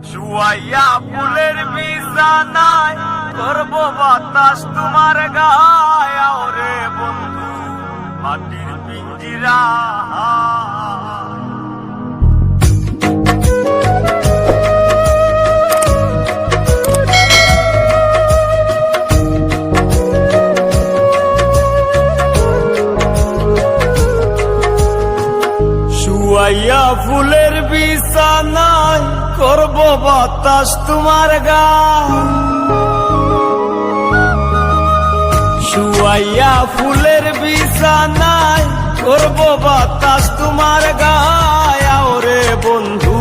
শুয়াইয়া ফুলের বিছানায় করব বাতাস তোমার গায়ে ওরে বন্ধু মাটির পিঞ্জিরা। শুয়াইয়া ফুলের বিছানায় করব বাতাস তোমার গায়ে, শুয়াইয়া ফুলের বিছানায় করব বাতাস তোমার গায়ে ওরে বন্ধু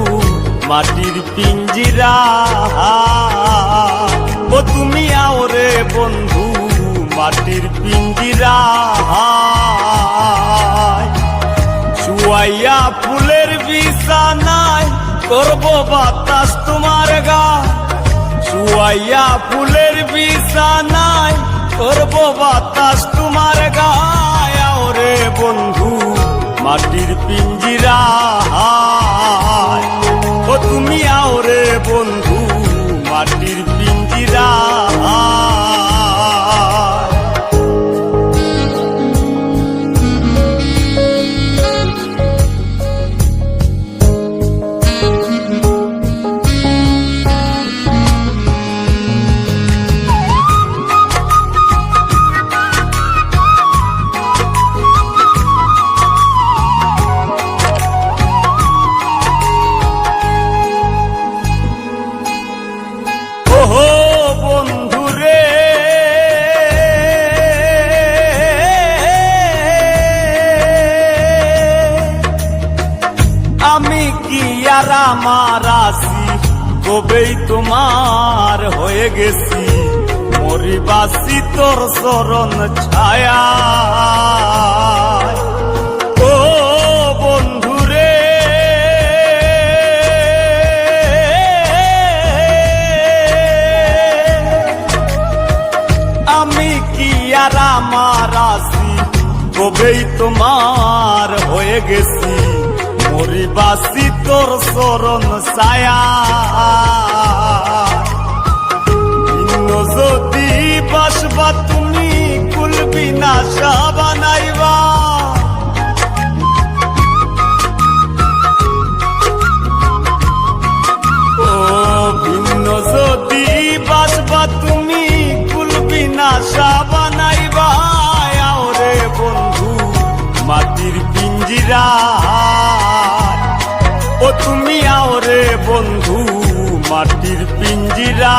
মাটির পিঞ্জিরা। ও তুমি আওরে বন্ধু মাটির পিঞ্জিরা। শুয়াইয়া ফুলের বিছানায় করব বাতাস তোমার গায়ে, শুয়াইয়া ফুলের বিছানায় করব বাতাস তোমার গায়ে ওরে বন্ধু মাটির পিঞ্জিরা। ও তুমি আওরে বন্ধু মাটির পিঞ্জিরা। আমি কি আর আমার আছি কবেই তোমার হয়ে গেছি, মরিবাসি তোর চরণ ছায়া। ও বন্ধুরে আমি কি আর আমার আছি কবেই তোমার হয়ে গেছি, মরিবাসি তোর চরণ ছায়া। ভিন্ন যদি বাসবা তুমি কুলবি না বানাইবা, ও ভিন্ন যদি বাসবা তুমি কুলবি না বানাইবা ওরে বন্ধু মাটির পিঞ্জিরা। ও তুমি আওরে বন্ধু মাটির পিঞ্জিরা।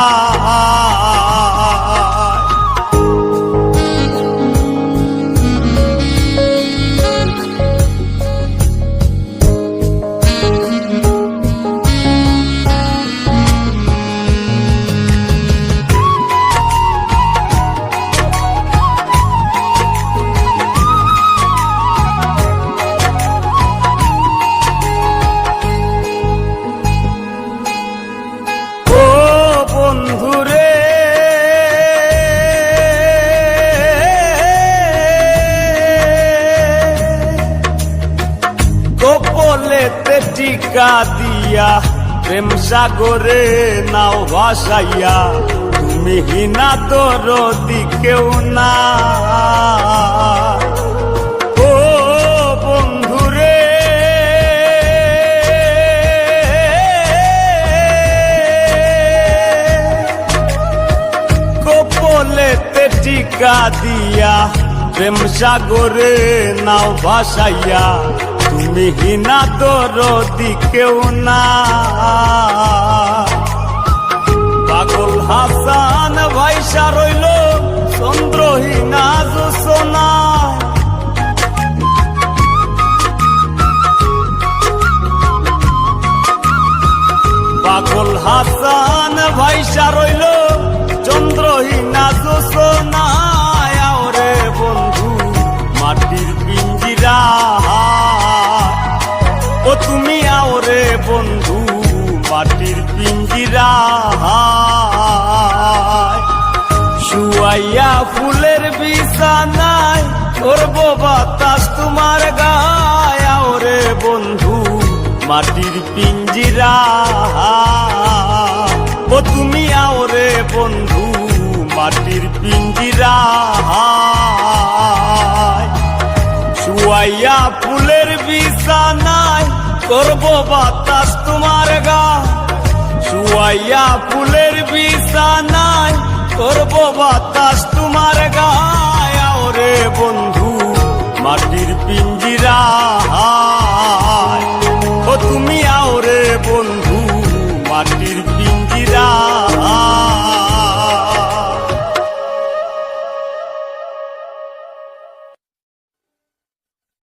বন্ধুরে কপলেতে টিকা দিয়া প্রেম সাগরে নাও ভাসাইয়া, তুমি হিনা দরদি কেউ না। ও বন্ধুরে কপলেতে টিকা দিয়া প্রেম সাগরে নাও ভাসাইয়া, তুমি হিনা দরদি কেউ না। পাগল হাসান ভাইসা রইল চন্দ্রহীনা জোছনা, পাগল হাসান ভাইসা রইল চন্দ্রহীনা জোছনা ওরে বন্ধু মাটির পিঞ্জিরা। ও তুমি আওরে বন্ধু মাটির পিঞ্জিরা। শুয়াইয়া ফুলের বিছানায় করব বাতাস তোমার গায়ে ওরে বন্ধু মাটির পিঞ্জিরা। ও তুমি আও রে বন্ধু মাটির পিঞ্জিরা শুয়াইয়া ফুলের বিছানায় করব বাতাস তোমার গা শুয়াইয়া ফুলের বিছানায় করব বাতাস